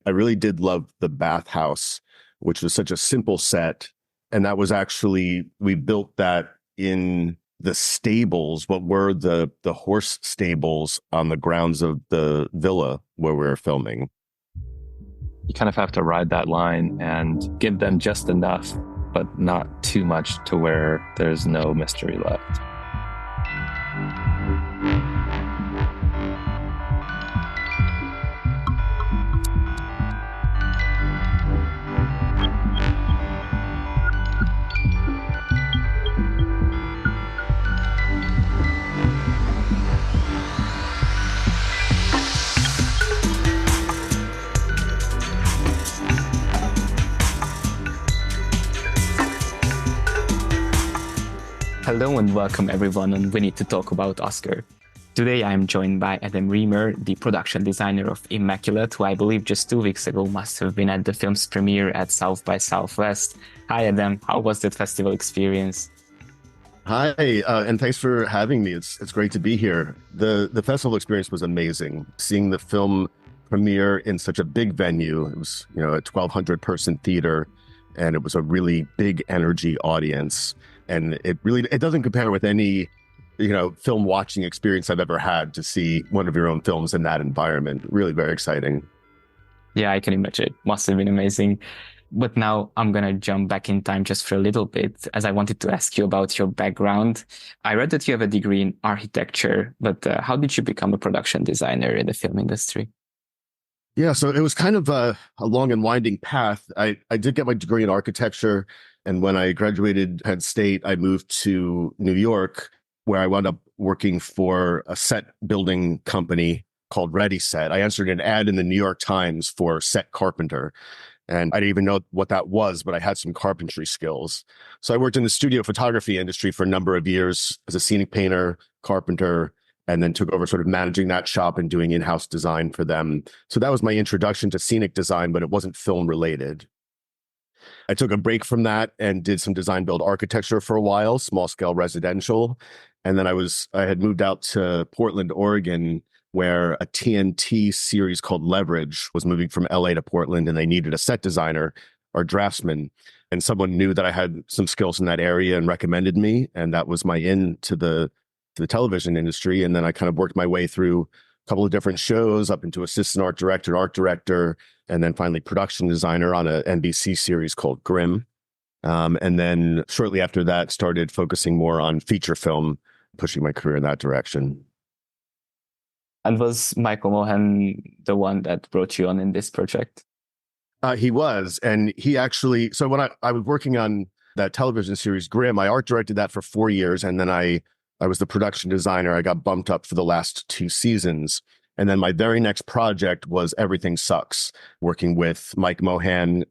I really did love the bathhouse, which was such a simple set. And that was actually, we built that in the stables, what were the horse stables on the grounds of the villa where we were filming. You kind of have to ride that line and give them just enough, but not too much to where there's no mystery left. Hello and welcome everyone on We Need to Talk About Oscar. Today I am joined by Adam Reamer, the production designer of Immaculate, who I believe just 2 weeks ago must have been at the film's premiere at South by Southwest. Hi Adam, how was that festival experience? Hi, and thanks for having me. It's great to be here. The festival experience was amazing. Seeing the film premiere in such a big venue, it was a 1,200 person theater, and it was a really big energy audience. And it doesn't compare with any, film watching experience I've ever had to see one of your own films in that environment. Really very exciting. Yeah, I can imagine. It must have been amazing. But now I'm going to jump back in time just for a little bit, as I wanted to ask you about your background. I read that you have a degree in architecture, but how did you become a production designer in the film industry? Yeah, so it was kind of a long and winding path. I did get my degree in architecture. And when I graduated Penn State, I moved to New York, where I wound up working for a set building company called Ready Set. I answered an ad in the New York Times for set carpenter. And I didn't even know what that was, but I had some carpentry skills. So I worked in the studio photography industry for a number of years as a scenic painter, carpenter, and then took over sort of managing that shop and doing in-house design for them. So that was my introduction to scenic design, but it wasn't film related. I took a break from that and did some design build architecture for a while, small scale residential. And then I had moved out to Portland, Oregon, where a TNT series called Leverage was moving from LA to Portland, and they needed a set designer or draftsman. And someone knew that I had some skills in that area and recommended me. And that was my in to the television industry. And then I kind of worked my way through a couple of different shows up into assistant art director, and then finally production designer on a NBC series called Grimm. And then shortly after that, started focusing more on feature film, pushing my career in that direction. And was Michael Mohan the one that brought you on in this project? He was. And he actually, so when I was working on that television series, Grimm, I art directed that for 4 years. And then I was the production designer. I got bumped up for the last 2 seasons. And then my very next project was Everything Sucks, working with Mike Mohan,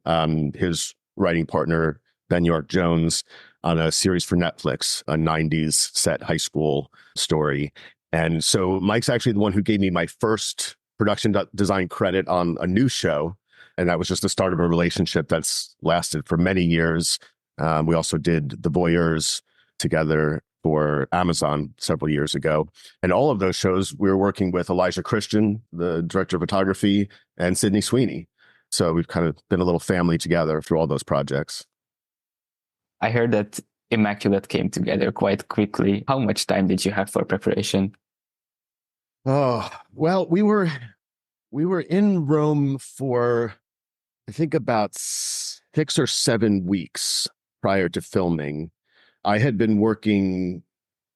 his writing partner, Ben York Jones, on a series for Netflix, a 90s set high school story. And so Mike's actually the one who gave me my first production design credit on a new show. And that was just the start of a relationship that's lasted for many years. We also did The Voyeurs together for Amazon several years ago. And all of those shows, we were working with Elisha Christian, the director of photography, and Sydney Sweeney. So we've kind of been a little family together through all those projects. I heard that Immaculate came together quite quickly. How much time did you have for preparation? Oh, well, we were in Rome for, I think, about 6 or 7 weeks prior to filming. I had been working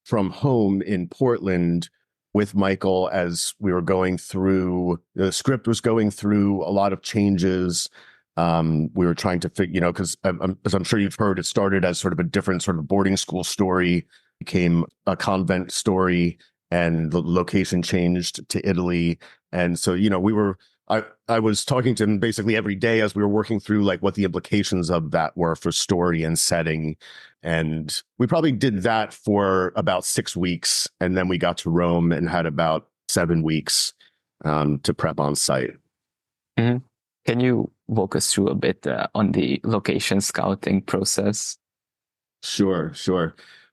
from home in Portland with Michael as we were going through, the script was going through a lot of changes. We were trying to figure, because as I'm sure you've heard, it started as sort of a different sort of boarding school story, became a convent story, and the location changed to Italy. And so, I was talking to him basically every day as we were working through like what the implications of that were for story and setting. And we probably did that for about 6 weeks. And then we got to Rome and had about 7 weeks to prep on site. Mm-hmm. Can you walk us through a bit on the location scouting process? Sure.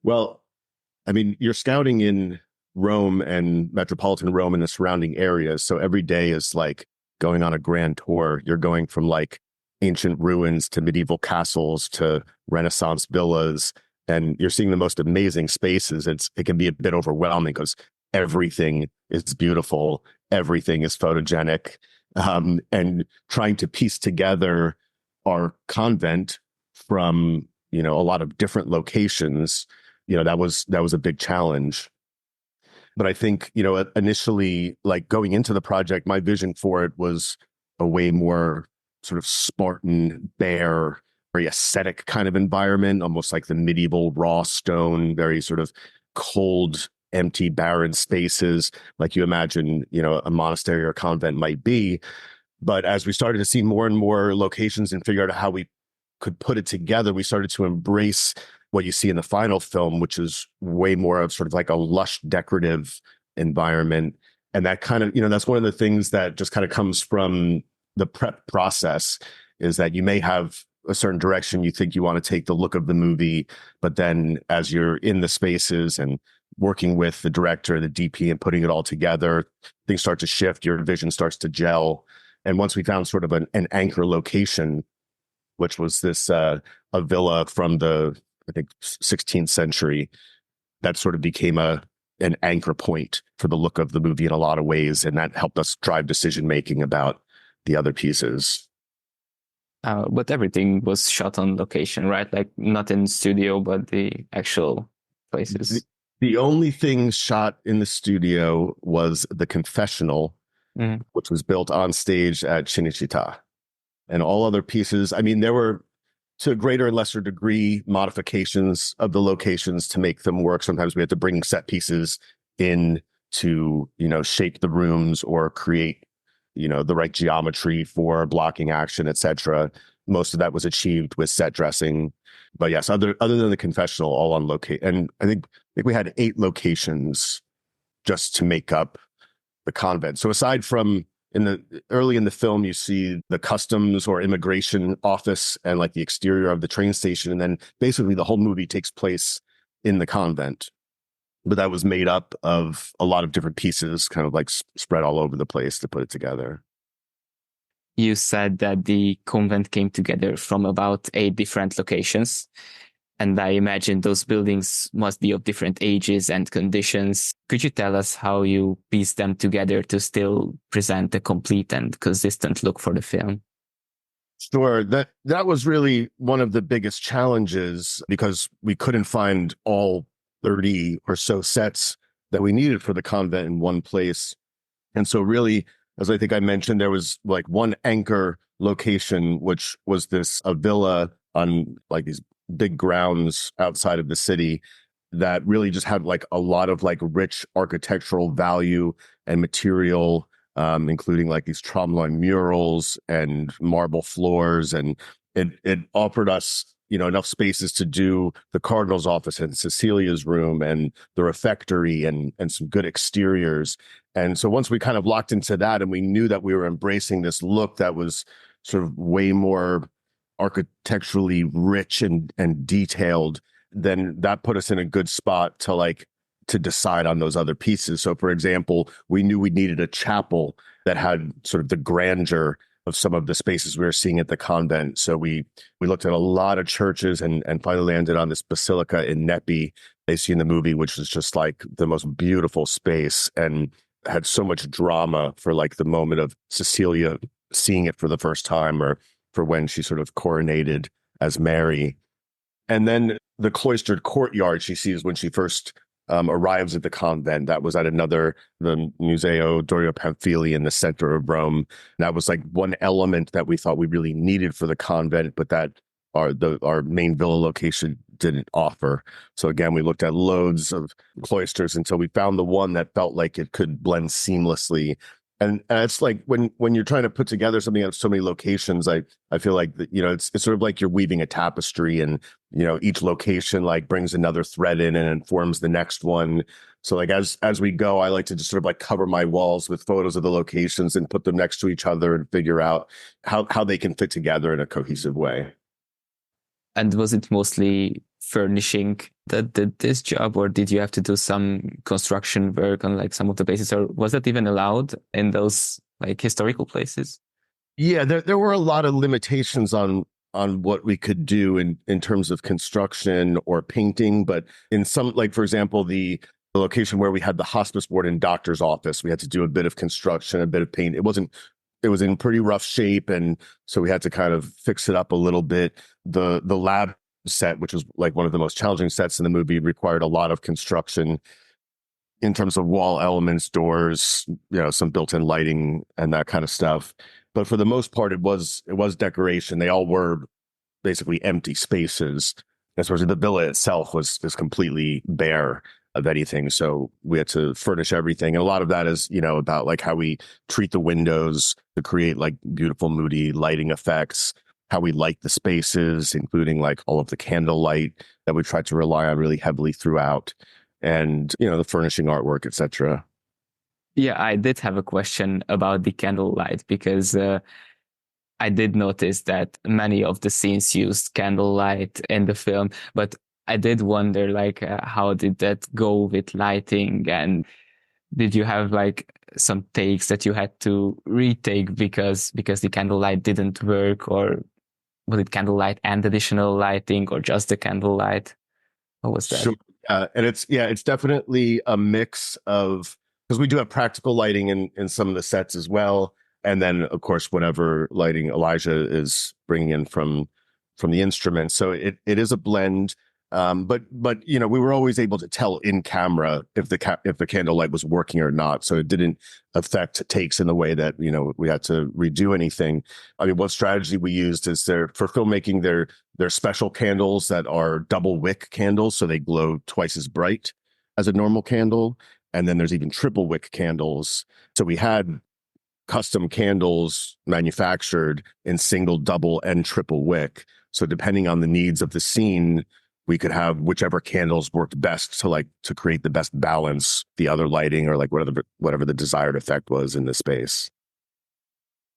Well, I mean, you're scouting in Rome and metropolitan Rome and the surrounding areas. So every day is like going on a grand tour. You're going from like ancient ruins to medieval castles to Renaissance villas, and you're seeing the most amazing spaces. It can be a bit overwhelming because everything is beautiful, everything is photogenic, and trying to piece together our convent from a lot of different locations. That was a big challenge. But I think, initially, like going into the project, my vision for it was a way more sort of Spartan, bare, very ascetic kind of environment, almost like the medieval raw stone, very sort of cold, empty, barren spaces, like you imagine, a monastery or a convent might be. But as we started to see more and more locations and figure out how we could put it together, we started to embrace what you see in the final film, which is way more of sort of like a lush, decorative environment. And that kind of, that's one of the things that just kind of comes from the prep process, is that you may have a certain direction you think you want to take the look of the movie, but then as you're in the spaces and working with the director, the DP, and putting it all together, things start to shift, your vision starts to gel. And once we found sort of an anchor location, which was this a villa from the, I think, 16th century, that sort of became an anchor point for the look of the movie in a lot of ways, and that helped us drive decision making about the other pieces. But everything was shot on location, right? Like not in studio, but the actual places. The only thing shot in the studio was the confessional, which was built on stage at Cinecittà. And all other pieces, I mean, there were, to a greater and lesser degree, modifications of the locations to make them work. Sometimes we had to bring set pieces in to, shape the rooms or create, the right geometry for blocking action, etc. Most of that was achieved with set dressing. But yes, other than the confessional, all on location. And I think we had 8 locations just to make up the convent. So aside from early in the film, you see the customs or immigration office and like the exterior of the train station. And then basically the whole movie takes place in the convent. But that was made up of a lot of different pieces, kind of like spread all over the place to put it together. You said that the convent came together from about 8 different locations. And I imagine those buildings must be of different ages and conditions. Could you tell us how you pieced them together to still present a complete and consistent look for the film? Sure. That was really one of the biggest challenges, because we couldn't find all 30 or so sets that we needed for the convent in one place. And so really, as I think I mentioned, there was like one anchor location, which was a villa on like these big grounds outside of the city that really just had like a lot of like rich architectural value and material, including like these tromloin murals and marble floors. And it offered us, enough spaces to do the cardinal's office and Cecilia's room and the refectory and some good exteriors. And so once we kind of locked into that and we knew that we were embracing this look that was sort of way more architecturally rich and detailed, then that put us in a good spot to decide on those other pieces. So for example, we knew we needed a chapel that had sort of the grandeur of some of the spaces we were seeing at the convent. So we looked at a lot of churches and finally landed on this basilica in Nepi they see in the movie, which is just like the most beautiful space and had so much drama for like the moment of Cecilia seeing it for the first time, or for when she sort of coronated as Mary. And then the cloistered courtyard she sees when she first arrives at the convent. That was at the Museo Dorio Pamphili in the center of Rome. That was like one element that we thought we really needed for the convent, but that our main villa location didn't offer. So again, we looked at loads of cloisters until we found the one that felt like it could blend seamlessly. And it's like when you're trying to put together something at so many locations, I feel like that, it's sort of like you're weaving a tapestry, and each location like brings another thread in and informs the next one. So like as we go, I like to just sort of like cover my walls with photos of the locations and put them next to each other and figure out how they can fit together in a cohesive way. And was it mostly furnishing that did this job, or did you have to do some construction work on like some of the bases, or was that even allowed in those like historical places? Yeah, there were a lot of limitations on what we could do in terms of construction or painting, but in some, like for example, the location where we had the hospice ward and doctor's office, we had to do a bit of construction, a bit of paint. It was in pretty rough shape, and so we had to kind of fix it up a little bit. The lab set, which was like one of the most challenging sets in the movie, required a lot of construction in terms of wall elements, doors, some built-in lighting and that kind of stuff. But for the most part, it was decoration. They all were basically empty spaces. Especially the villa itself was completely bare of anything. So we had to furnish everything. And a lot of that is, about like how we treat the windows to create like beautiful, moody lighting effects, how we light the spaces, including like all of the candlelight that we tried to rely on really heavily throughout, and, the furnishing artwork, etc. Yeah, I did have a question about the candlelight because I did notice that many of the scenes used candlelight in the film, but I did wonder, like, how did that go with lighting? And did you have like some takes that you had to retake because the candlelight didn't work, or was it candlelight and additional lighting, or just the candlelight? What was that? Sure. And it's definitely a mix of, because we do have practical lighting in some of the sets as well. And then of course, whatever lighting Elijah is bringing in from the instrument. So it is a blend. But we were always able to tell in camera if the candlelight was working or not. So it didn't affect takes in the way that, we had to redo anything. I mean, one strategy we used is for filmmaking, they're special candles that are double wick candles. So they glow twice as bright as a normal candle. And then there's even triple wick candles. So we had custom candles manufactured in single, double, and triple wick. So depending on the needs of the scene, we could have whichever candles worked best to create the best balance, the other lighting, or like whatever the desired effect was in the space.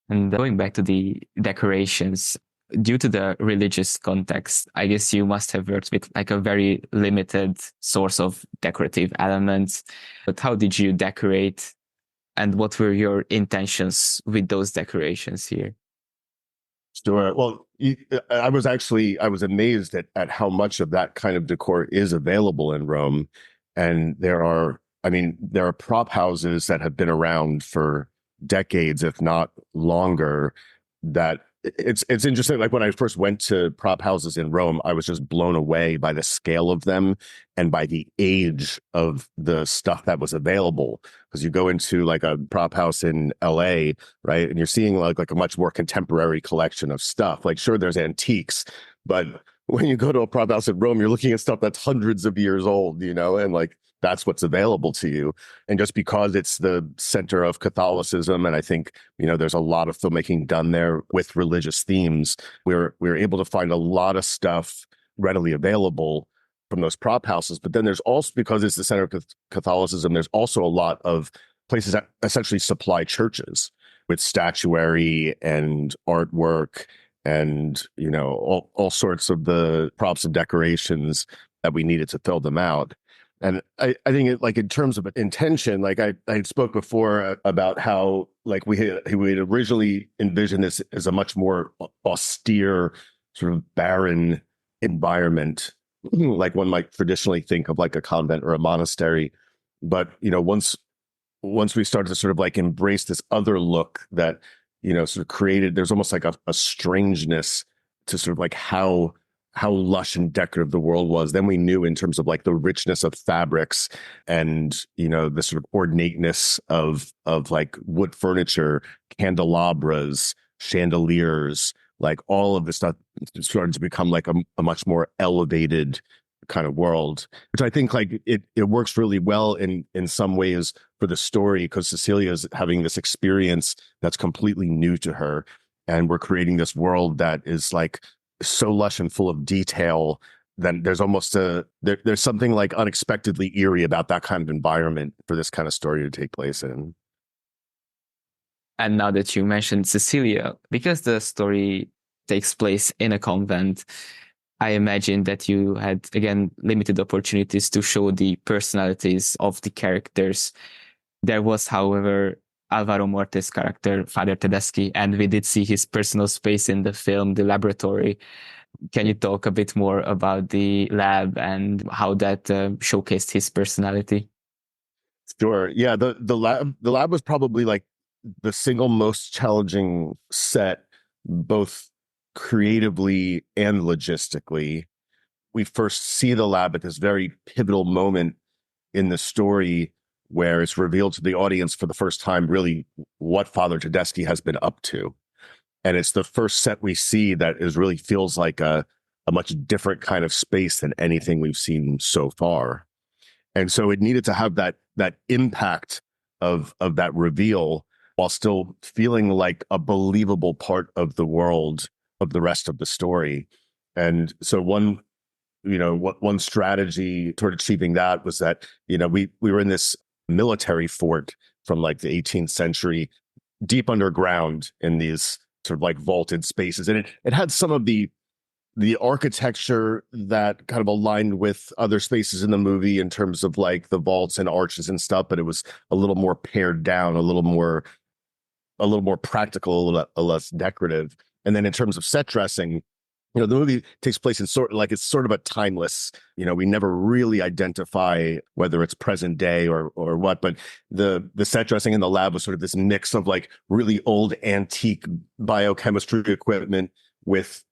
And going back to the decorations, due to the religious context, I guess you must have worked with like a very limited source of decorative elements. But how did you decorate, and what were your intentions with those decorations here? Sure. Well, I was amazed at how much of that kind of decor is available in Rome. And there are prop houses that have been around for decades, if not longer, that it's interesting. Like when I first went to prop houses in Rome, I was just blown away by the scale of them and by the age of the stuff that was available. Because you go into like a prop house in LA, right, and you're seeing like a much more contemporary collection of stuff. Like, sure, there's antiques, but when you go to a prop house in Rome, you're looking at stuff that's hundreds of years old, and like that's what's available to you. And just because it's the center of Catholicism, and I think, there's a lot of filmmaking done there with religious themes, we're able to find a lot of stuff readily available from those prop houses. But then there's also, because it's the center of Catholicism, there's also a lot of places that essentially supply churches with statuary and artwork and, all sorts of the props and decorations that we needed to fill them out. And I think like in terms of intention, like I spoke before about how like we had originally envisioned this as a much more austere, sort of barren environment, like one might traditionally think of like a convent or a monastery. But, once we started to sort of like embrace this other look that, sort of created, there's almost like a strangeness to sort of like how lush and decorative the world was. Then we knew in terms of like the richness of fabrics and, the sort of ornateness of like wood furniture, candelabras, chandeliers, like all of this stuff started to become like a much more elevated kind of world, which I think like it works really well in some ways for the story, because Cecilia is having this experience that's completely new to her. And we're creating this world that is like so lush and full of detail, then there's almost there's something like unexpectedly eerie about that kind of environment for this kind of story to take place in. And now that you mentioned Cecilia, because the story takes place in a convent, I imagine that you had, again, limited opportunities to show the personalities of the characters. There was, however, Alvaro Morte's character, Father Tedeschi, and we did see his personal space in the film, the laboratory. Can you talk a bit more about the lab and how that showcased his personality? Sure. Yeah, the lab was probably like the single most challenging set, both creatively and logistically. We first see the lab at this very pivotal moment in the story where it's revealed to the audience for the first time really what Father Tedeschi has been up to. And it's the first set we see that is really feels like a much different kind of space than anything we've seen so far. And so it needed to have that impact of that reveal while still feeling like a believable part of the world of the rest of the story. And so one strategy toward achieving that was that, we were in this military fort from like the 18th century, deep underground in these sort of like vaulted spaces. And it had some of the architecture that kind of aligned with other spaces in the movie in terms of like the vaults and arches and stuff, but it was a little more pared down, a little more practical, a little less decorative. And then in terms of set dressing, the movie takes place in it's sort of a timeless, we never really identify whether it's present day or what, but the set dressing in the lab was sort of this mix of like really old antique biochemistry equipment with,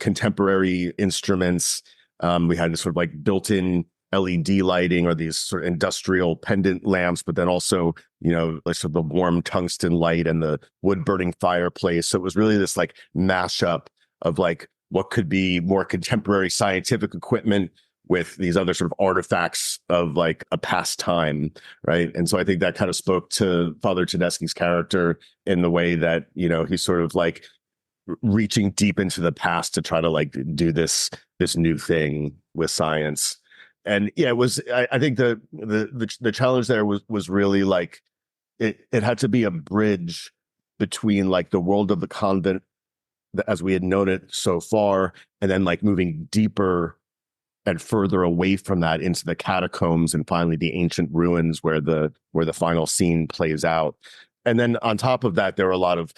contemporary instruments. We had this sort of like built-in LED lighting or these sort of industrial pendant lamps, but then also, like sort of the warm tungsten light and the wood burning fireplace. So it was really this like mashup of like what could be more contemporary scientific equipment with these other sort of artifacts of like a past time, right? And so I think that kind of spoke to Father Tedeschi's character in the way that, he's sort of like reaching deep into the past to try to like do this new thing with science. And yeah, it was, I think the challenge there was really like it had to be a bridge between like the world of the convent as we had known it so far, and then like moving deeper and further away from that into the catacombs and finally the ancient ruins where the final scene plays out. And then on top of that, there were a lot of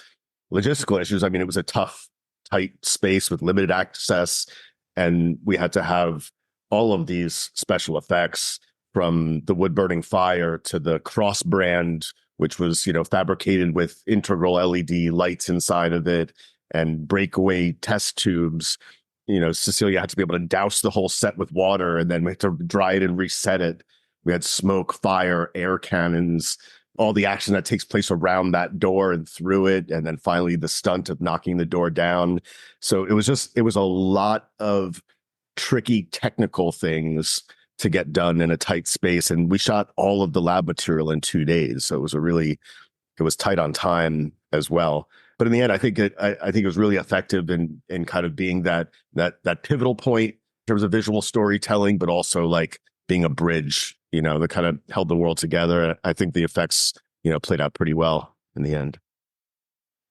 logistical issues. I mean, it was a tough, tight space with limited access, and we had to have all of these special effects, from the wood burning fire to the cross brand, which was, fabricated with integral LED lights inside of it, and breakaway test tubes. Cecilia had to be able to douse the whole set with water, and then we had to dry it and reset it. We had smoke, fire, air cannons, all the action that takes place around that door and through it, and then finally the stunt of knocking the door down. So it was a lot of tricky technical things to get done in a tight space. And we shot all of the lab material in 2 days. So it was tight on time as well. But in the end, I think it was really effective in kind of being that pivotal point in terms of visual storytelling, but also like being a bridge, that kind of held the world together. I think the effects, played out pretty well in the end.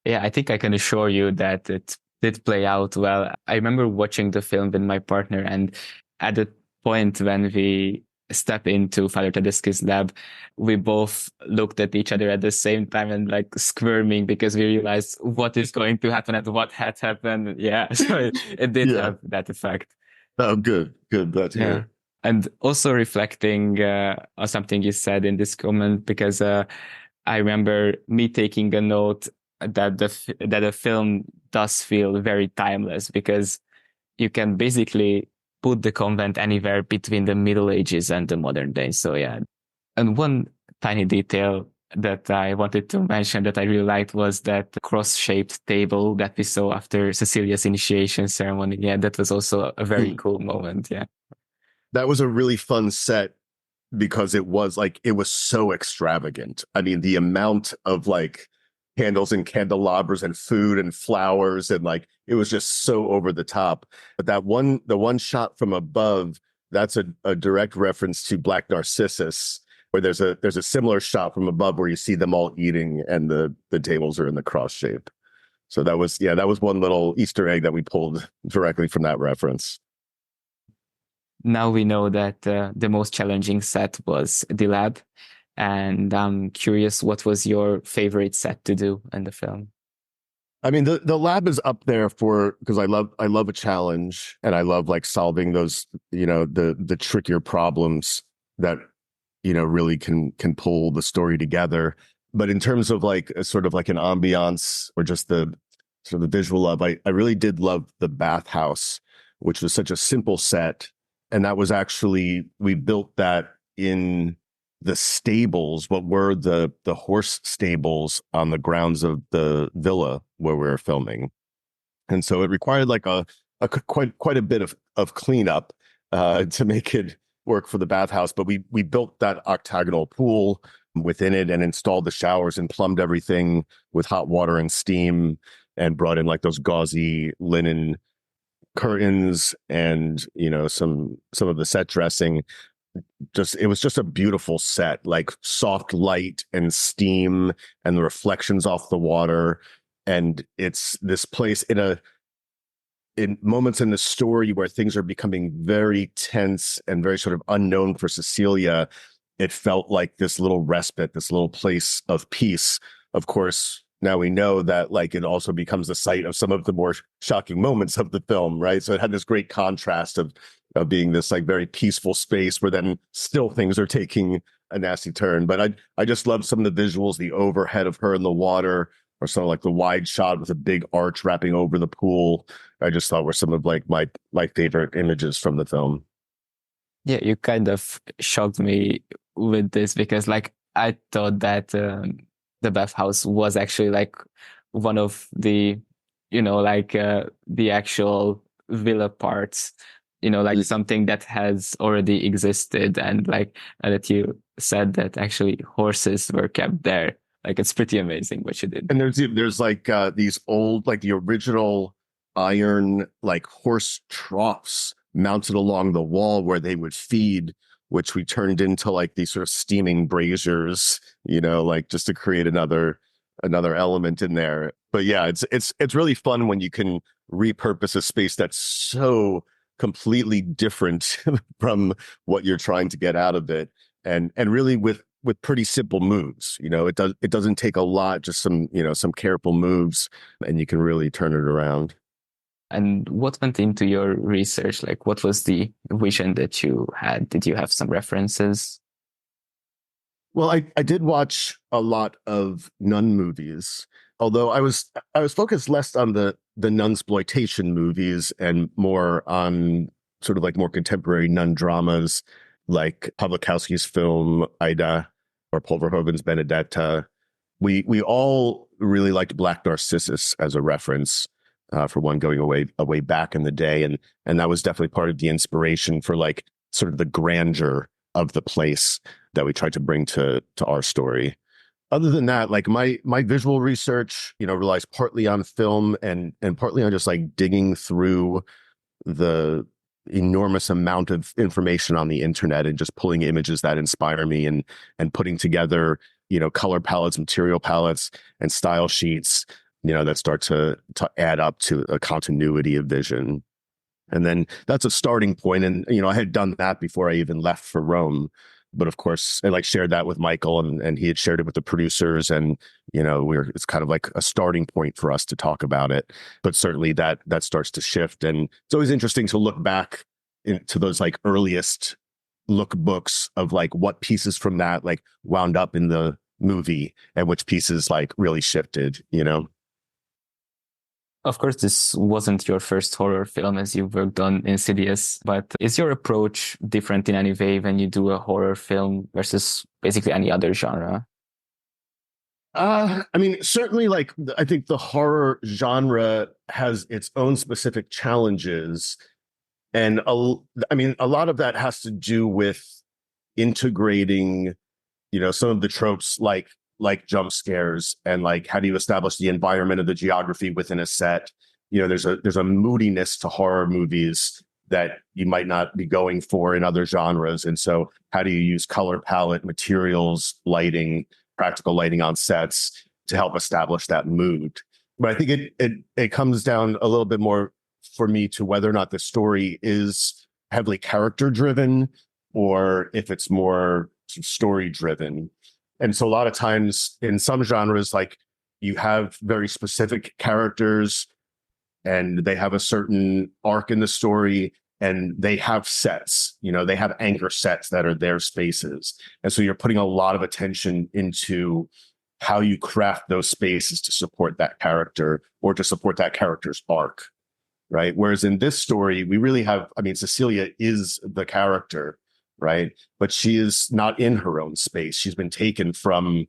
Yeah, I think I can assure you that it did play out well. I remember watching the film with my partner, and at the point when we step into Father Tedeschi's lab, we both looked at each other at the same time and like squirming because we realized what is going to happen and what had happened. Yeah, so it did have that effect. Oh, good. Glad to hear. And also reflecting on something you said in this comment, because I remember me taking a note that the film does feel very timeless, because you can basically put the convent anywhere between the Middle Ages and the modern day. So yeah. And one tiny detail that I wanted to mention that I really liked was that cross-shaped table that we saw after Cecilia's initiation ceremony. Yeah, that was also a very cool moment. Yeah. That was a really fun set because it was so extravagant. I mean, the amount of like candles and candelabras and food and flowers, and like it was just so over the top. But the one shot from above, that's a direct reference to Black Narcissus, where there's a similar shot from above where you see them all eating and the tables are in the cross shape. So that was one little Easter egg that we pulled directly from that reference. Now we know that the most challenging set was the lab. And I'm curious, what was your favorite set to do in the film? I mean, the lab is up there for because I love a challenge and I love like solving those, the trickier problems that, really can pull the story together. But in terms of like a sort of like an ambiance or just the sort of the visual of, I really did love the bathhouse, which was such a simple set. And that was actually, we built that in the stables, what were the horse stables on the grounds of the villa where we were filming. And so it required like a quite a bit of cleanup to make it work for the bathhouse. But we built that octagonal pool within it and installed the showers and plumbed everything with hot water and steam and brought in like those gauzy linen curtains and some of the set dressing. Just it was just a beautiful set, like soft light and steam and the reflections off the water. And it's this place in moments in the story where things are becoming very tense and very sort of unknown for Cecilia. It felt like this little respite, this little place of peace. Of course, now we know that like it also becomes the site of some of the more shocking moments of the film, right? So it had this great contrast of being this like very peaceful space where then still things are taking a nasty turn. But I just love some of the visuals, the overhead of her in the water, or some like the wide shot with a big arch wrapping over the pool. I just thought were some of like my favorite images from the film. Yeah, you kind of shocked me with this because like I thought that the bathhouse was actually like one of the, the actual villa parts, like something that has already existed, and like that you said that actually horses were kept there. Like it's pretty amazing what you did. And there's like these old, like the original iron, like horse troughs mounted along the wall where they would feed, which we turned into like these sort of steaming braziers, like just to create another element in there. But yeah, it's really fun when you can repurpose a space that's so completely different from what you're trying to get out of it, and really with pretty simple moves. It doesn't take a lot, just some careful moves, and you can really turn it around. And what went into your research? Like, what was the vision that you had? Did you have some references? Well, I did watch a lot of nun movies, although I was focused less on the nunsploitation movies and more on sort of like more contemporary nun dramas like Pawlikowski's film Ida or Paul Verhoeven's Benedetta. We all really liked Black Narcissus as a reference, for one, going away back in the day, and that was definitely part of the inspiration for like sort of the grandeur of the place that we tried to bring to our story. Other than that, like my visual research, relies partly on film and partly on just like digging through the enormous amount of information on the internet and just pulling images that inspire me and putting together, color palettes, material palettes, and style sheets, that start to add up to a continuity of vision. And then that's a starting point. And, I had done that before I even left for Rome. But of course, I like shared that with Michael and he had shared it with the producers. And, it's kind of like a starting point for us to talk about it. But certainly that starts to shift. And it's always interesting to look back into those like earliest lookbooks of like what pieces from that like wound up in the movie and which pieces like really shifted. Of course, this wasn't your first horror film as you worked on Insidious, but is your approach different in any way when you do a horror film versus basically any other genre? I mean, certainly, like I think the horror genre has its own specific challenges, and I mean, a lot of that has to do with integrating, some of the tropes like jump scares and like how do you establish the environment of the geography within a set. There's a moodiness to horror movies that you might not be going for in other genres. And so how do you use color palette, materials, lighting, practical lighting on sets to help establish that mood? But I think it comes down a little bit more for me to whether or not the story is heavily character driven or if it's more story driven. And so a lot of times in some genres, like you have very specific characters and they have a certain arc in the story and they have sets, they have anchor sets that are their spaces. And so you're putting a lot of attention into how you craft those spaces to support that character or to support that character's arc, right? Whereas in this story, we really have, Cecilia is the character, right? But she is not in her own space. She's been taken from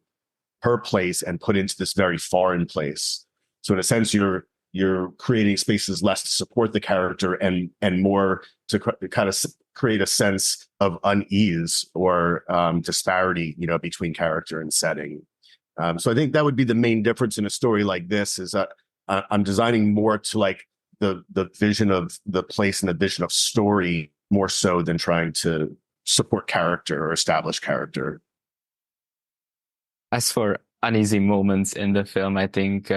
her place and put into this very foreign place. So in a sense, you're creating spaces less to support the character and more to kind of create a sense of unease or disparity, between character and setting. So I think that would be the main difference in a story like this is that I'm designing more to like the vision of the place and the vision of story more so than trying to support character or establish character. As for uneasy moments in the film, I think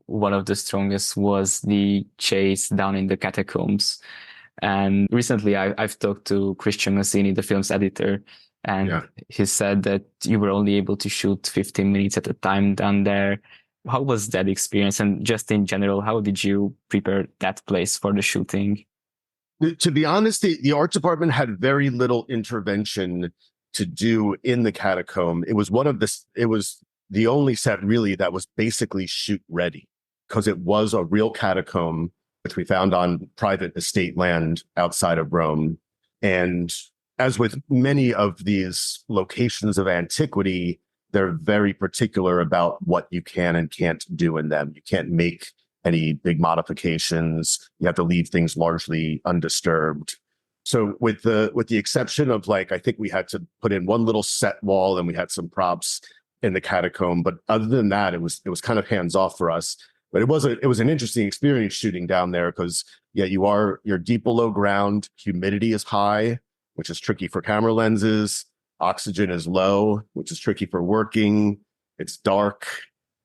one of the strongest was the chase down in the catacombs. And recently I've talked to Christian, the film's editor, and he said that you were only able to shoot 15 minutes at a time down there. How was that experience? And just in general, how did you prepare that place for the shooting? To be honest, the art department had very little intervention to do in the catacomb. It was the only set really that was basically shoot ready because it was a real catacomb, which we found on private estate land outside of Rome. And as with many of these locations of antiquity, they're very particular about what you can and can't do in them. You can't make any big modifications. You have to leave things largely undisturbed. So with the exception of I think we had to put in one little set wall and we had some props in the catacomb. But other than that, it was kind of hands off for us. But it was an interesting experience shooting down there because you're deep below ground. Humidity is high, which is tricky for camera lenses. Oxygen is low, which is tricky for working. It's dark.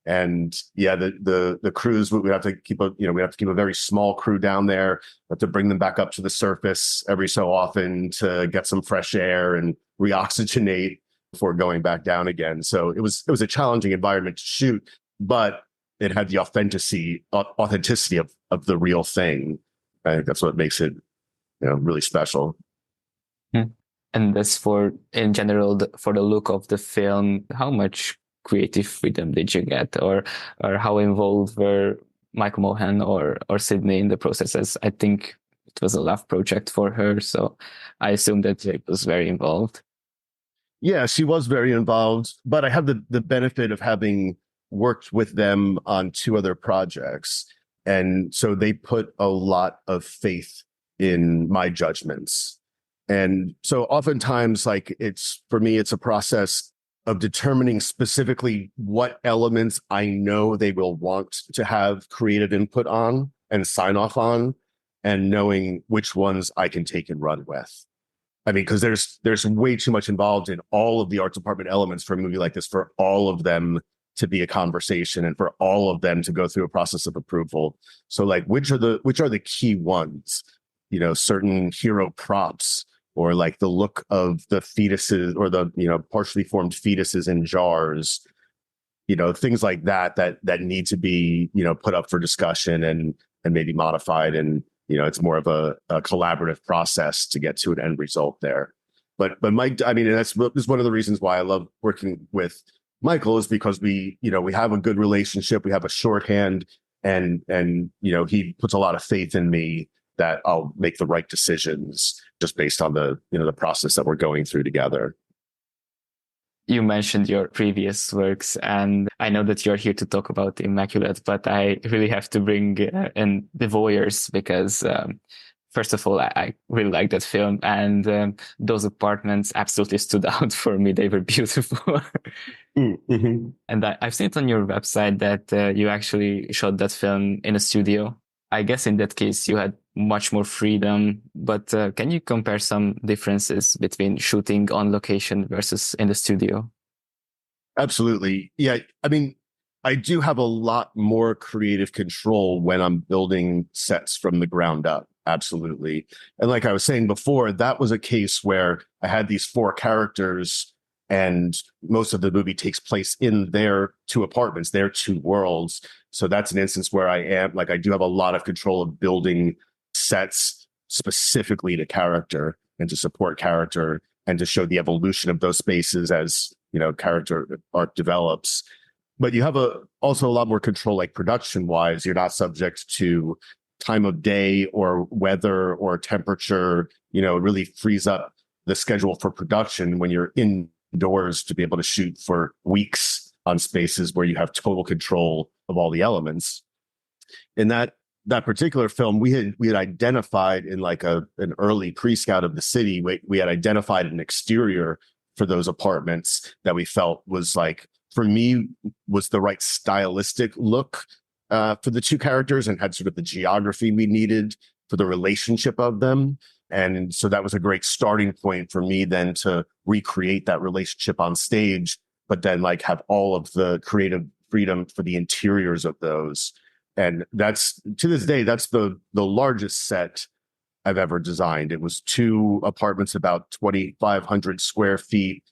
And the crews, we have to keep a very small crew down there. We have to bring them back up to the surface every so often to get some fresh air and reoxygenate before going back down again. So it was a challenging environment to shoot, but it had the authenticity of the real thing. I think that's what makes it, really special. And as for in general, for the look of the film, how much creative freedom did you get, or how involved were Michael Mohan or Sydney in the processes? I think it was a love project for her, so I assume that it was very involved. Yeah, she was very involved, but I have the benefit of having worked with them on 2 other projects. And so they put a lot of faith in my judgments. And so oftentimes, for me, it's a process of determining specifically what elements I know they will want to have creative input on and sign off on, and knowing which ones I can take and run with. Because there's way too much involved in all of the art department elements for a movie like this, for all of them to be a conversation and for all of them to go through a process of approval. So which are the key ones? Certain hero props, or the look of the fetuses or the, partially formed fetuses in jars, things like that need to be, put up for discussion and maybe modified. And, it's more of a collaborative process to get to an end result there. But Mike, that's one of the reasons why I love working with Michael, is because we have a good relationship. We have a shorthand, and he puts a lot of faith in me that I'll make the right decisions just based on the process that we're going through together. You mentioned your previous works, and I know that you're here to talk about Immaculate, but I really have to bring in The Voyeurs because, first of all, I really like that film, and those apartments absolutely stood out for me. They were beautiful. Mm-hmm. And I've seen it on your website that you actually shot that film in a studio. I guess in that case, you had much more freedom, but can you compare some differences between shooting on location versus in the studio? Absolutely. Yeah. I do have a lot more creative control when I'm building sets from the ground up. Absolutely. And like I was saying before, that was a case where I had these 4 characters And most of the movie takes place in their two apartments, their two worlds. So that's an instance where I do have a lot of control of building sets specifically to character and to support character and to show the evolution of those spaces as, character arc develops. But you have also a lot more control, like production wise. You're not subject to time of day or weather or temperature. It really frees up the schedule for production when you're indoors to be able to shoot for weeks on spaces where you have total control of all the elements. In that particular film, we had identified in like an early pre-scout of the city, we had identified an exterior for those apartments that we felt was like, for me, was the right stylistic look for the two characters and had sort of the geography we needed for the relationship of them. And so that was a great starting point for me then to recreate that relationship on stage, but then like have all of the creative freedom for the interiors of those. And that's, to this day, that's the largest set I've ever designed. It was two apartments, about 2,500 square feet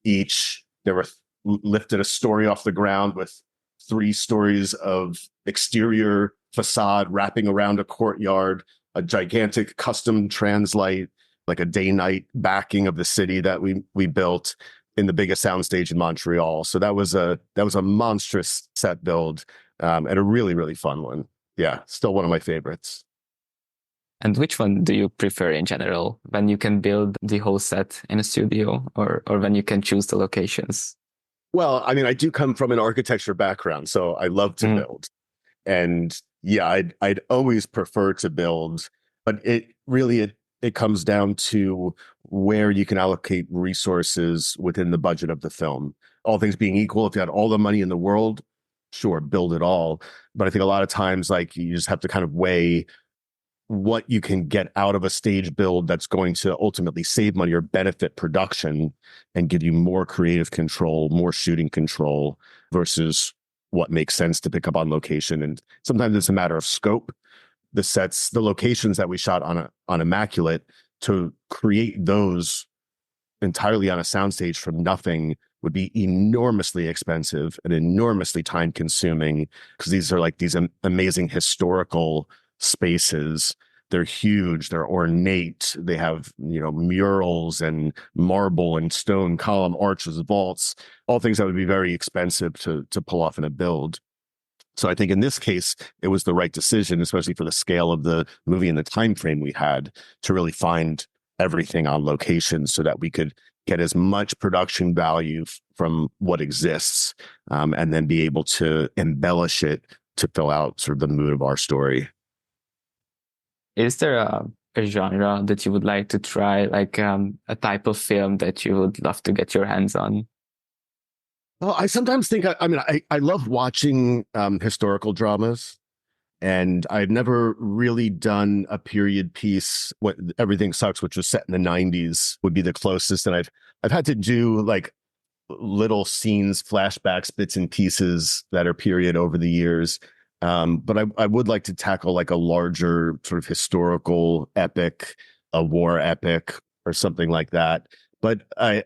each. They were lifted a story off the ground with 3 stories of exterior facade wrapping around a courtyard, a gigantic custom translight, like a day-night backing of the city that we built in the biggest soundstage in Montreal. So that was a monstrous set build, and a really, really fun one. Yeah, still one of my favorites. And which one do you prefer in general, when you can build the whole set in a studio or when you can choose the locations? Well, I mean, I do come from an architecture background, so I love to build. And yeah, I'd always prefer to build, but it really it comes down to where you can allocate resources within the budget of the film. All things being equal, if you had all the money in the world, sure, build it all. But I think a lot of times, like, you just have to kind of weigh what you can get out of a stage build that's going to ultimately save money or benefit production and give you more creative control, more shooting control, versus what makes sense to pick up on location. And sometimes it's a matter of scope. The locations that we shot on Immaculate, to create those entirely on a soundstage from nothing would be enormously expensive and enormously time consuming, because these are like these amazing historical spaces. They're huge, they're ornate, they have, murals and marble and stone column arches, vaults, all things that would be very expensive to pull off in a build. So I think in this case, it was the right decision, especially for the scale of the movie and the time frame we had, to really find everything on location so that we could get as much production value from what exists, and then be able to embellish it to fill out sort of the mood of our story. Is there a genre that you would like to try, like a type of film that you would love to get your hands on? Well, I sometimes think, I love watching historical dramas, and I've never really done a period piece. What Everything Sucks, which was set in the 90s, would be the closest. And I've had to do like little scenes, flashbacks, bits and pieces that are period over the years. But I would like to tackle like a larger sort of historical epic, a war epic or something like that. But I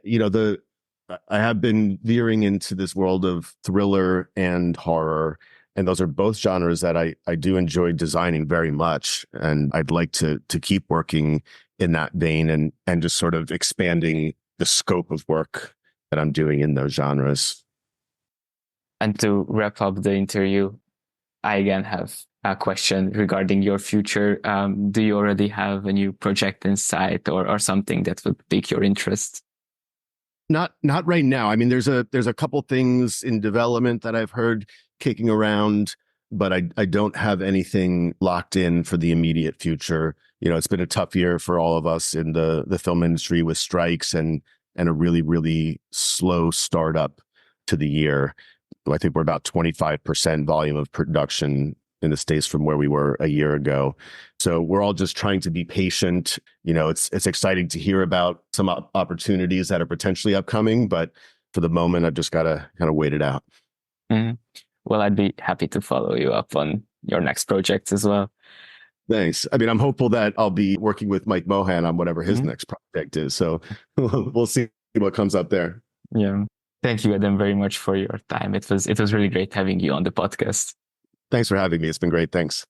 have been veering into this world of thriller and horror, and those are both genres that I do enjoy designing very much. And I'd like to keep working in that vein and just sort of expanding the scope of work that I'm doing in those genres. And to wrap up the interview, I again have a question regarding your future. Do you already have a new project in sight or something that would pique your interest? Not right now. I mean, there's a couple things in development that I've heard kicking around, but I don't have anything locked in for the immediate future. It's been a tough year for all of us in the film industry, with strikes and a really, really slow startup to the year. I think we're about 25% volume of production in the States from where we were a year ago. So we're all just trying to be patient. It's exciting to hear about some opportunities that are potentially upcoming, but for the moment, I've just got to kind of wait it out. Mm-hmm. Well, I'd be happy to follow you up on your next projects as well. Thanks. I mean, I'm hopeful that I'll be working with Mike Mohan on whatever his next project is. So we'll see what comes up there. Yeah. Thank you, Adam, very much for your time. It was really great having you on the podcast. Thanks for having me. It's been great. Thanks.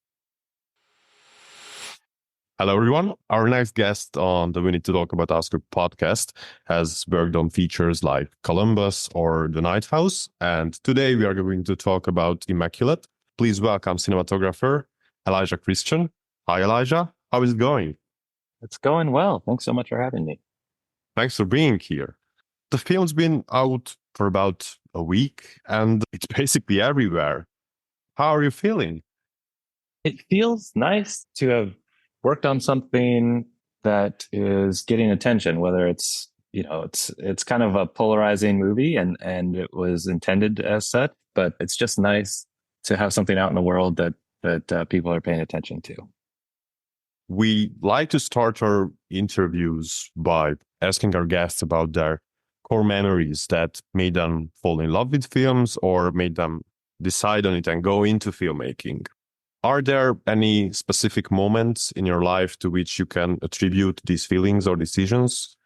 Hello, everyone. Our next guest on the We Need to Talk About Oscar podcast has worked on features like Columbus or The Night House. And today we are going to talk about Immaculate. Please welcome cinematographer Elisha Christian. Hi, Elijah. How is it going? It's going well. Thanks so much for having me. Thanks for being here. The film's been out for about a week and it's basically everywhere. How are you feeling? It feels nice to have worked on something that is getting attention, whether it's kind of a polarizing movie and it was intended as such, but it's just nice to have something out in the world that people are paying attention to. We like to start our interviews by asking our guests about their core memories that made them fall in love with films or made them decide on it and go into filmmaking. Are there any specific moments in your life to which you can attribute these feelings or decisions?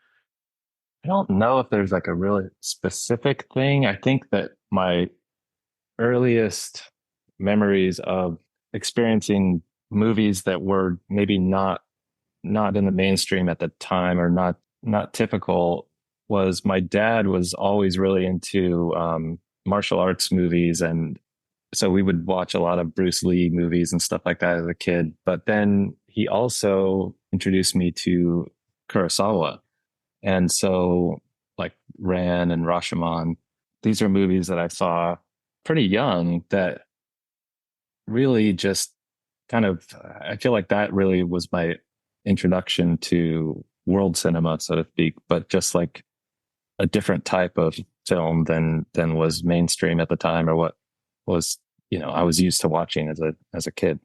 I don't know if there's like a really specific thing. I think that my earliest memories of experiencing movies that were maybe not in the mainstream at the time or not typical was my dad was always really into martial arts movies, and so we would watch a lot of Bruce Lee movies and stuff like that as a kid. But then he also introduced me to Kurosawa, and so like Ran and Rashomon, these are movies that I saw pretty young that really just kind of, I feel like that really was my introduction to world cinema, so to speak, but just like a different type of film than was mainstream at the time or what was, I was used to watching as a kid.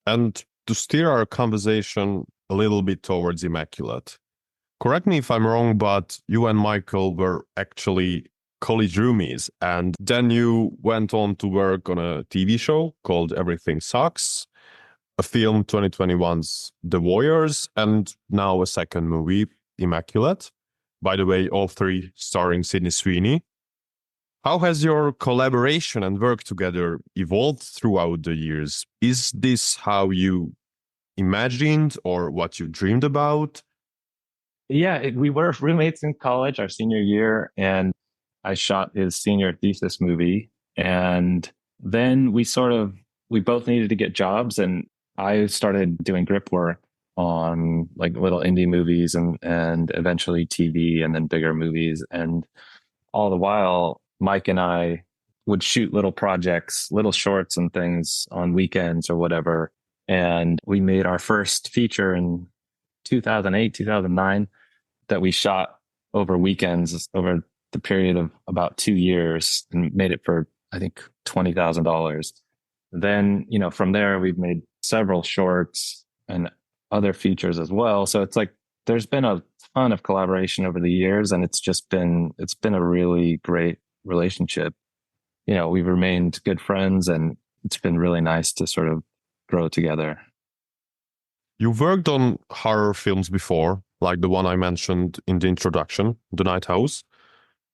And to steer our conversation a little bit towards Immaculate, correct me if I'm wrong, but you and Michael were actually college roomies, and then you went on to work on a TV show called Everything Sucks, a film 2021's The Warriors, and now a second movie, Immaculate. By the way, all three starring Sydney Sweeney. How has your collaboration and work together evolved throughout the years? Is this how you imagined or what you dreamed about? Yeah, we were roommates in college our senior year, and I shot his senior thesis movie. And then we both needed to get jobs, and I started doing grip work on like little indie movies and eventually TV and then bigger movies. And all the while, Mike and I would shoot little projects, little shorts and things on weekends or whatever. And we made our first feature in 2008, 2009 that we shot over weekends over the period of about 2 years and made it for, I think, $20,000. Then, from there, we've made several shorts and other features as well. So it's like there's been a ton of collaboration over the years, and it's been a really great relationship. We've remained good friends, and it's been really nice to sort of grow together. You worked on horror films before, like the one I mentioned in the introduction, The Night House.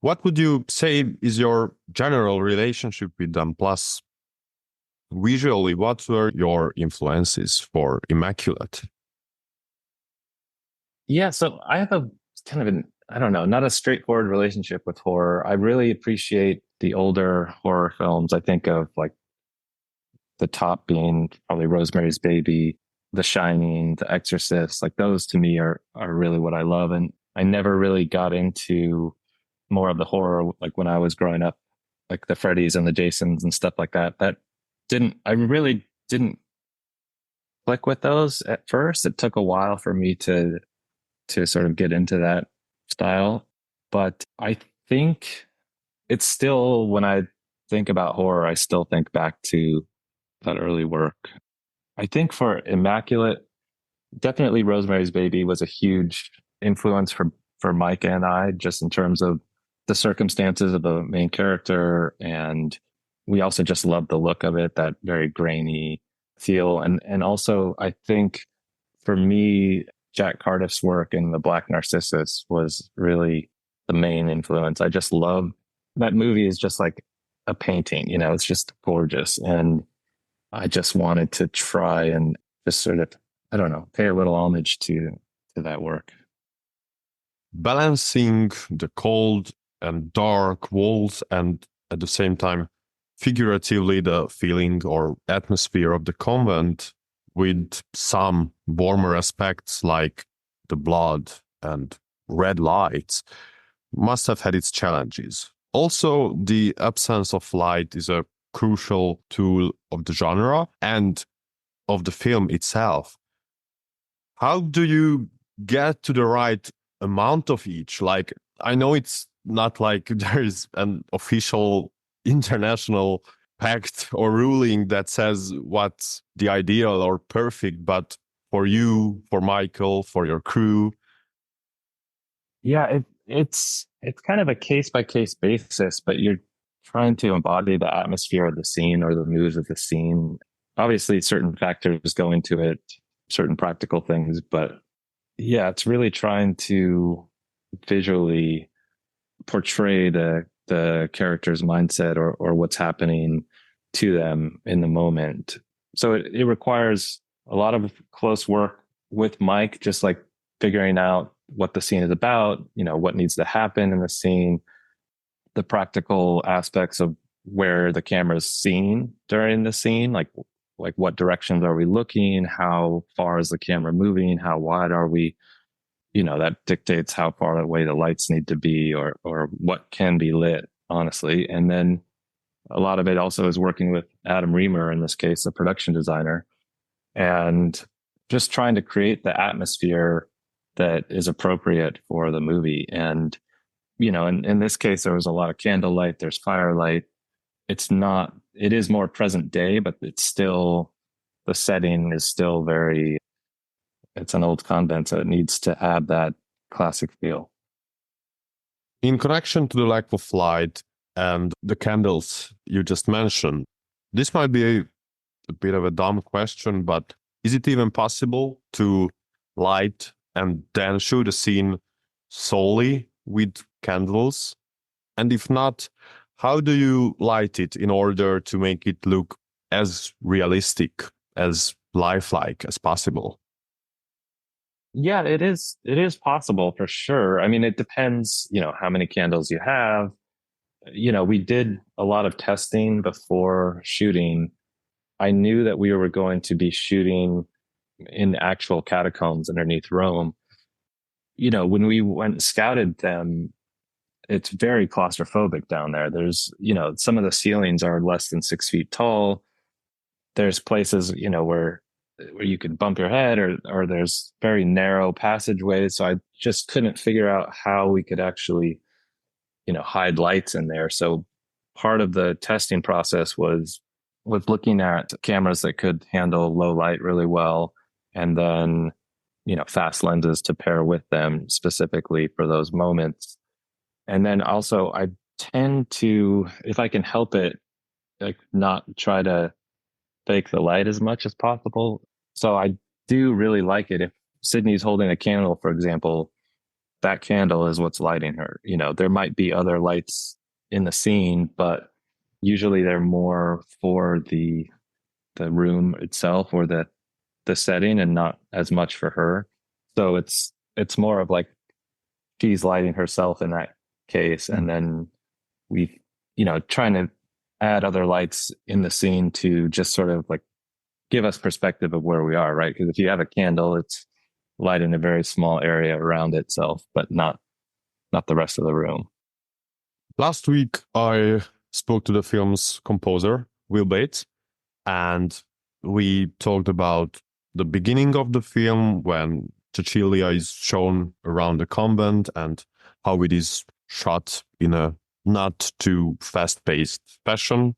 What would you say is your general relationship with them? Plus, visually, what were your influences for Immaculate? Yeah, so I have a kind of I don't know, not a straightforward relationship with horror. I really appreciate the older horror films. I think of like the top being probably Rosemary's Baby, The Shining, The Exorcist. Like those to me are really what I love. And I never really got into more of the horror like when I was growing up, like the Freddys and the Jasons and stuff like that. I really didn't click with those at first. It took a while for me to sort of get into that style. But I think it's still, when I think about horror, I still think back to that early work. I think for Immaculate, definitely Rosemary's Baby was a huge influence for Mike and I, just in terms of the circumstances of the main character. And we also just loved the look of it, that very grainy feel. And also, I think for me, Jack Cardiff's work in The Black Narcissus was really the main influence. I just love that movie is just like a painting, it's just gorgeous. And I just wanted to try and just sort of, I don't know, pay a little homage to that work. Balancing the cold and dark walls and at the same time, figuratively, the feeling or atmosphere of the convent with some warmer aspects like the blood and red lights must have had its challenges. Also, the absence of light is a crucial tool of the genre and of the film itself. How do you get to the right amount of each? Like, I know it's not like there is an official international pact or ruling that says what's the ideal or perfect, but for you, for Michael, for your crew. Yeah, it's kind of a case by case basis, but you're trying to embody the atmosphere of the scene or the mood of the scene. Obviously, certain factors go into it, certain practical things, but yeah, it's really trying to visually portray the character's mindset or what's happening to them in the moment. So it requires a lot of close work with Mike, just like figuring out what the scene is about, what needs to happen in the scene, the practical aspects of where the camera is seen during the scene, like what directions are we looking, how far is the camera moving, how wide are we, that dictates how far away the lights need to be or what can be lit, honestly. And then a lot of it also is working with Adam Reamer, in this case, a production designer, and just trying to create the atmosphere that is appropriate for the movie. And, in this case, there was a lot of candlelight, there's firelight. It is more present day, but it's still, the setting is still it's an old convent, so it needs to add that classic feel. In connection to the lack of light and the candles you just mentioned, this might be a bit of a dumb question, but is it even possible to light and then shoot a scene solely with candles? And if not, how do you light it in order to make it look as realistic, as lifelike as possible? Yeah, it is possible for sure. I mean, it depends, how many candles you have. We did a lot of testing before shooting. I knew that we were going to be shooting in the actual catacombs underneath Rome. When we went and scouted them, it's very claustrophobic down there. There's, some of the ceilings are less than 6 feet tall. There's places, where you could bump your head or there's very narrow passageways. So I just couldn't figure out how we could actually, hide lights in there. So part of the testing process was looking at cameras that could handle low light really well. And then, fast lenses to pair with them specifically for those moments. And then also I tend to, if I can help it, like not try to fake the light as much as possible. So I do really like it if Sydney's holding a candle, for example, that candle is what's lighting her. There might be other lights in the scene, but usually they're more for the room itself or the setting and not as much for her. So it's more of like she's lighting herself in that case. And then we, trying to add other lights in the scene to just sort of like give us perspective of where we are, right? Because if you have a candle, it's light in a very small area around itself, but not the rest of the room. Last week, I spoke to the film's composer, Will Bates, and we talked about the beginning of the film when Cecilia is shown around the convent and how it is shot in a not too fast-paced fashion.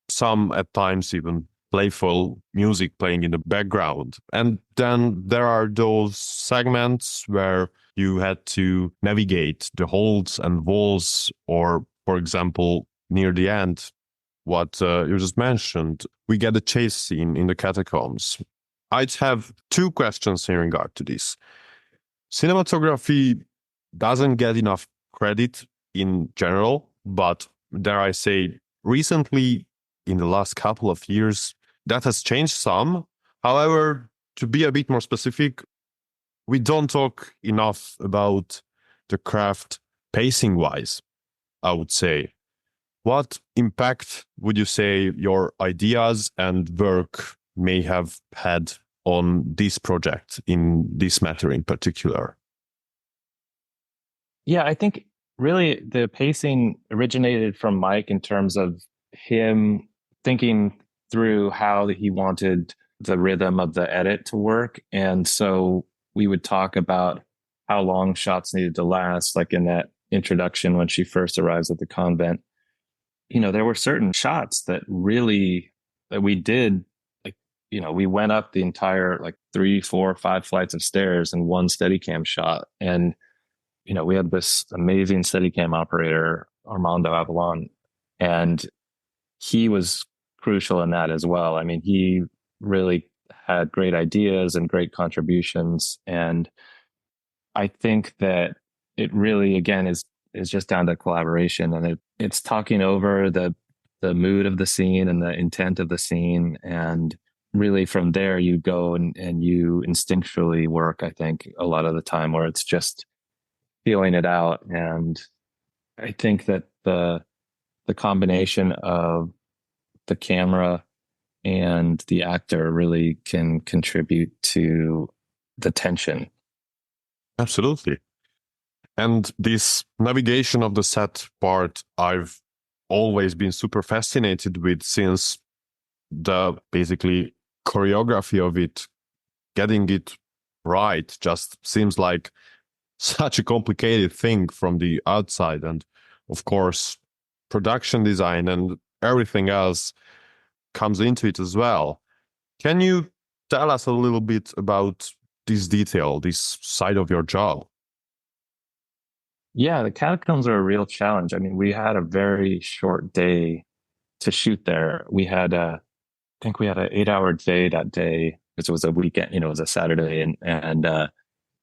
Some at times even playful music playing in the background. And then there are those segments where you had to navigate the halls and walls, or, for example, near the end, what you just mentioned, we get a chase scene in the catacombs. I'd have two questions in regard to this. Cinematography doesn't get enough credit in general, but dare I say, recently, in the last couple of years, that has changed some. However, to be a bit more specific, we don't talk enough about the craft pacing wise, I would say. What impact would you say your ideas and work may have had on this project, in this matter in particular? Yeah, I think really the pacing originated from Mike in terms of him thinking through how he wanted the rhythm of the edit to work. And so we would talk about how long shots needed to last, like in that introduction when she first arrives at the convent. There were certain shots that we did, like, we went up the entire like 3, 4, 5 flights of stairs in one Steadicam shot. And we had this amazing Steadicam operator, Armando Avalon, and he was crucial in that as well. I mean, he really had great ideas and great contributions. And I think that it really, again, is just down to collaboration, and it's talking over the mood of the scene and the intent of the scene. And really from there, you go and you instinctually work, I think, a lot of the time, where it's just feeling it out. And I think that the combination of the camera and the actor really can contribute to the tension. Absolutely. And this navigation of the set part, I've always been super fascinated with, since the basically choreography of it, getting it right, just seems like such a complicated thing from the outside. And of course, production design and everything else comes into it as well. Can you tell us a little bit about this detail, this side of your job? Yeah, the catacombs are a real challenge. I mean, we had a very short day to shoot there. I think we had an 8-hour day that day, because it was a weekend, it was a Saturday, and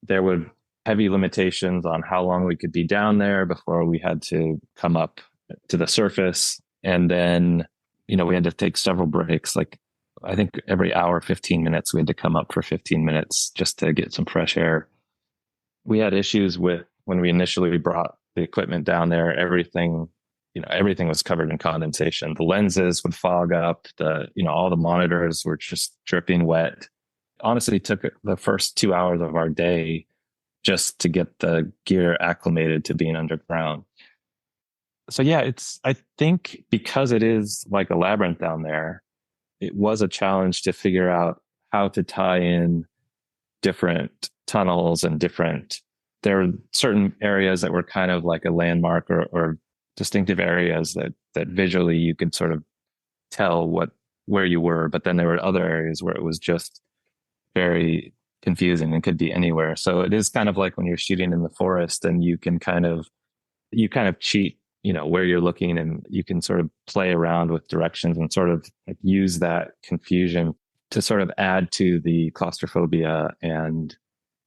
there were heavy limitations on how long we could be down there before we had to come up to the surface. And then, we had to take several breaks. Like, I think every hour, 15 minutes, we had to come up for 15 minutes just to get some fresh air. We had issues with when we initially brought the equipment down there, everything was covered in condensation. The lenses would fog up, all the monitors were just dripping wet. Honestly, it took the first 2 hours of our day just to get the gear acclimated to being underground. So yeah, I think because it is like a labyrinth down there, it was a challenge to figure out how to tie in different tunnels and there were certain areas that were kind of like a landmark or distinctive areas that visually you could sort of tell where you were. But then there were other areas where it was just very confusing and could be anywhere. So it is kind of like when you're shooting in the forest, and you kind of cheat, where you're looking, and you can sort of play around with directions and sort of like use that confusion to sort of add to the claustrophobia and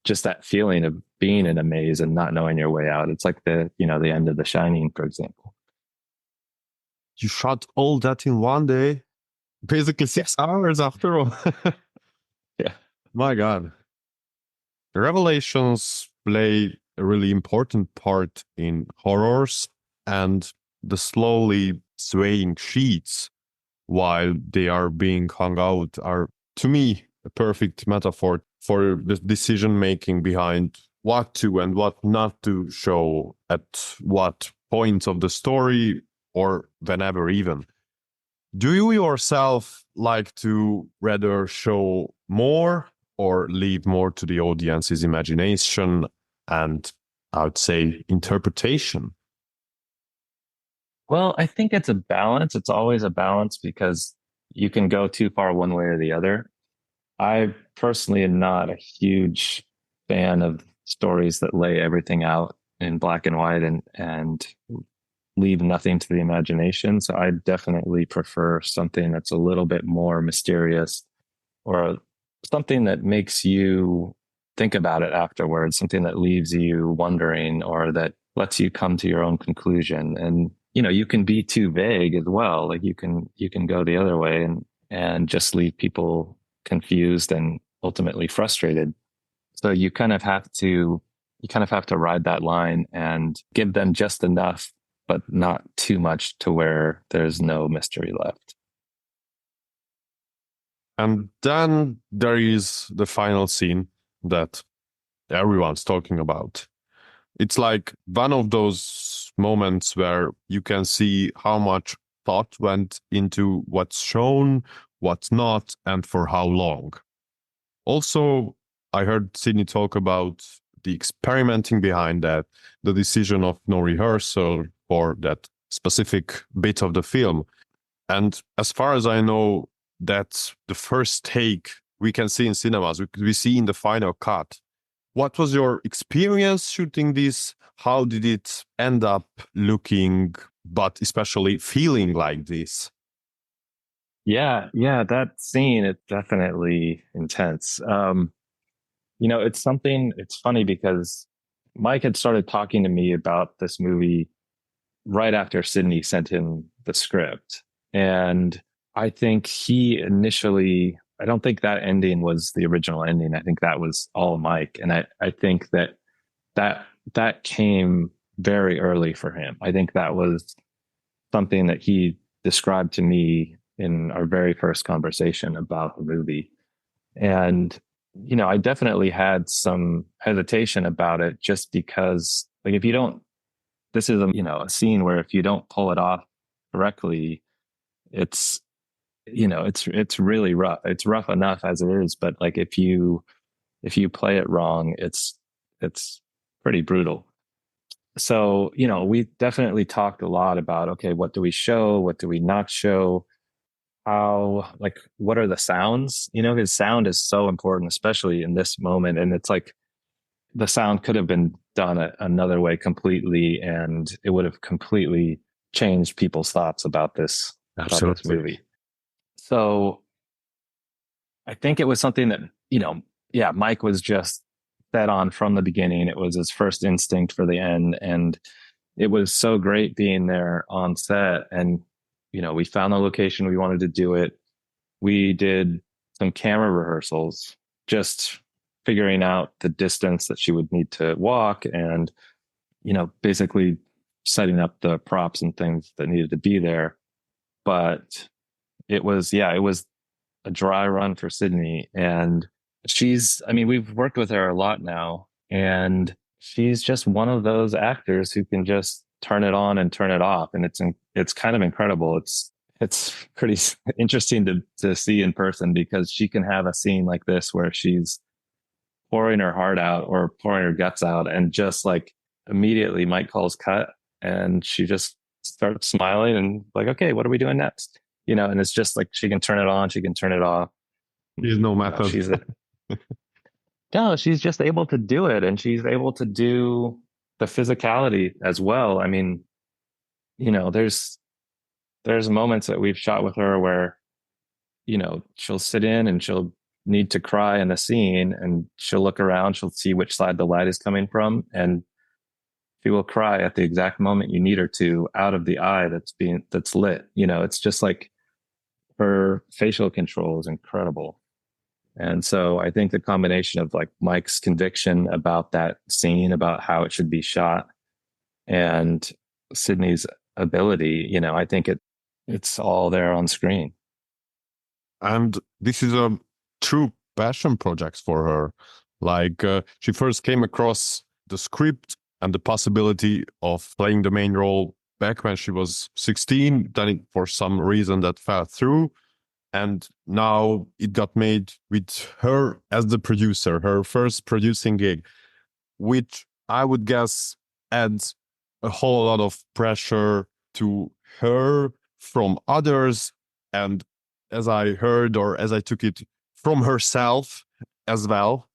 just that feeling of being in a maze and not knowing your way out. It's like the end of The Shining, for example. You shot all that in one day, basically 6 hours after all. Yeah. My God. Revelations play a really important part in horrors, and the slowly swaying sheets while they are being hung out are, to me, a perfect metaphor for the decision making behind what to and what not to show at what points of the story, or whenever even. Do you yourself like to rather show more or leave more to the audience's imagination and, I would say, interpretation? Well, I think it's a balance. It's always a balance, because you can go too far one way or the other. I personally am not a huge fan of stories that lay everything out in black and white and leave nothing to the imagination. So I definitely prefer something that's a little bit more mysterious, or something that makes you think about it afterwards, something that leaves you wondering, or that lets you come to your own conclusion. And, you can be too vague as well. Like you can go the other way and just leave people confused and ultimately frustrated. So you kind of have to ride that line and give them just enough, but not too much to where there's no mystery left. And then there is the final scene that everyone's talking about. It's like one of those moments where you can see how much thought went into what's shown, what's not, and for how long. Also, I heard Sydney talk about the experimenting behind that, the decision of no rehearsal for that specific bit of the film. And as far as I know, that's the first take we can see in cinemas, we see in the final cut. What was your experience shooting this? How did it end up looking, but especially feeling like this? Yeah, that scene, it's definitely intense. It's funny because Mike had started talking to me about this movie right after Sydney sent him the script. And I think I don't think that ending was the original ending. I think that was all Mike. And I think that came very early for him. I think that was something that he described to me in our very first conversation about the movie. And, I definitely had some hesitation about it just because, like, this is a scene where if you don't pull it off correctly, it's really rough. It's rough enough as it is, but like if you play it wrong, it's pretty brutal. So, we definitely talked a lot about, okay, what do we show? What do we not show? What are the sounds? His sound is so important, especially in this moment. And it's like the sound could have been done another way completely, and it would have completely changed people's thoughts about this movie. So I think it was something that, Mike was just set on from the beginning. It was his first instinct for the end. And it was so great being there on set. And, we found the location we wanted to do it. We did some camera rehearsals, just figuring out the distance that she would need to walk and, basically setting up the props and things that needed to be there. But it was a dry run for Sydney. And we've worked with her a lot now, and she's just one of those actors who can just turn it on and turn it off. And it's kind of incredible. It's pretty interesting to see in person, because she can have a scene like this where she's pouring her heart out or pouring her guts out, and just like immediately Mike calls cut and she just starts smiling and like, okay, what are we doing next? And it's just like, she can turn it on, she can turn it off. There's no method. No, she's just able to do it, and she's able to do the physicality as well. I mean, there's moments that we've shot with her where, she'll sit in and she'll need to cry in the scene, and she'll look around, she'll see which side the light is coming from, and she will cry at the exact moment you need her to, out of the eye that's lit. It's just like her facial control is incredible. And so I think the combination of like Mike's conviction about that scene, about how it should be shot, and Sydney's ability, I think it's all there on screen. And this is a true passion project for her. Like she first came across the script and the possibility of playing the main role back when she was 16. Then for some reason that fell through. And now it got made with her as the producer, her first producing gig, which I would guess adds a whole lot of pressure to her from others. And as I heard, or as I took it, from herself as well,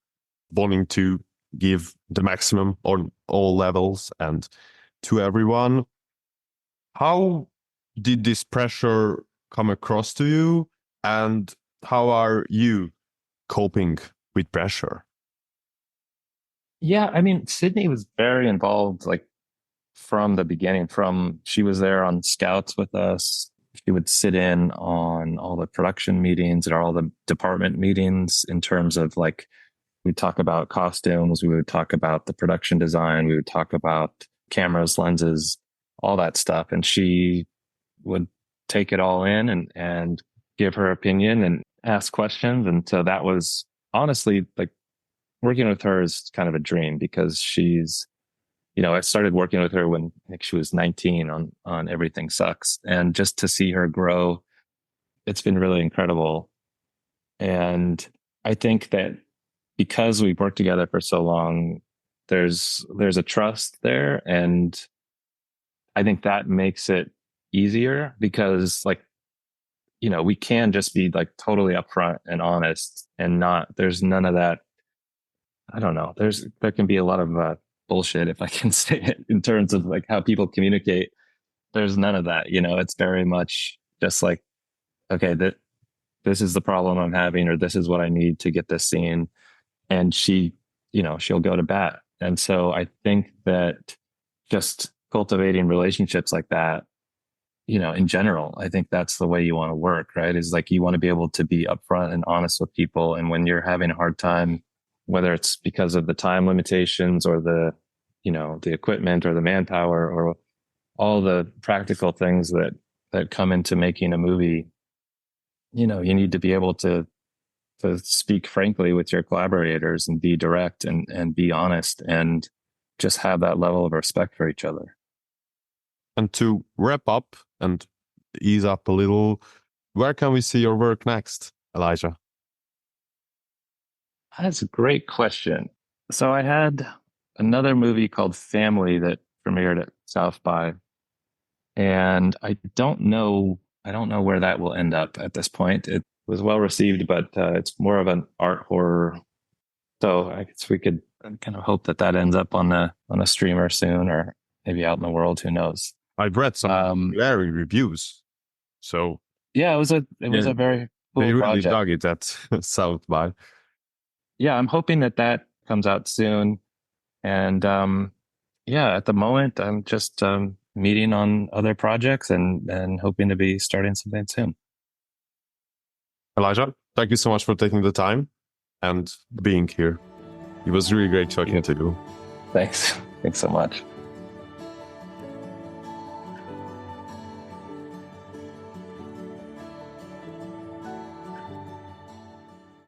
wanting to give the maximum on all levels and to everyone. How did this pressure come across to you? And how are you coping with pressure? Yeah, I mean, Sydney was very involved, like from the beginning. She was there on scouts with us. She would sit in on all the production meetings and all the department meetings in terms of like, we'd talk about costumes, we would talk about the production design, we would talk about cameras, lenses, all that stuff. And she would take it all in and give her opinion and ask questions. And so that was honestly like working with her is kind of a dream because she's, I started working with her when I think she was 19 on Everything Sucks. And just to see her grow, it's been really incredible. And I think that because we've worked together for so long, there's a trust there. And I think that makes it easier because we can just be like totally upfront and honest and there's none of that. I don't know. There can be a lot of bullshit, if I can say it, in terms of like how people communicate. There's none of that. It's very much just like, okay, this is the problem I'm having, or this is what I need to get this scene. And she'll go to bat. And so I think that just cultivating relationships like that, in general, I think that's the way you want to work, right? Is like, you want to be able to be upfront and honest with people. And when you're having a hard time, whether it's because of the time limitations or the equipment or the manpower or all the practical things that come into making a movie, you need to be able to speak frankly with your collaborators and be direct and be honest and just have that level of respect for each other. And to wrap up and ease up a little, where can we see your work next, Elijah? That's a great question. So I had another movie called Family that premiered at South by, and I don't know where that will end up at this point. It was well received, but it's more of an art horror. So I guess we could kind of hope that ends up on a streamer soon, or maybe out in the world. Who knows? I've read some glaring reviews. So yeah, it was a very cool they really project. dug it at South by. Yeah, I'm hoping that comes out soon. And at the moment, I'm just meeting on other projects and hoping to be starting something soon. Elijah, thank you so much for taking the time and being here. It was really great talking to you. Thanks. Thanks so much.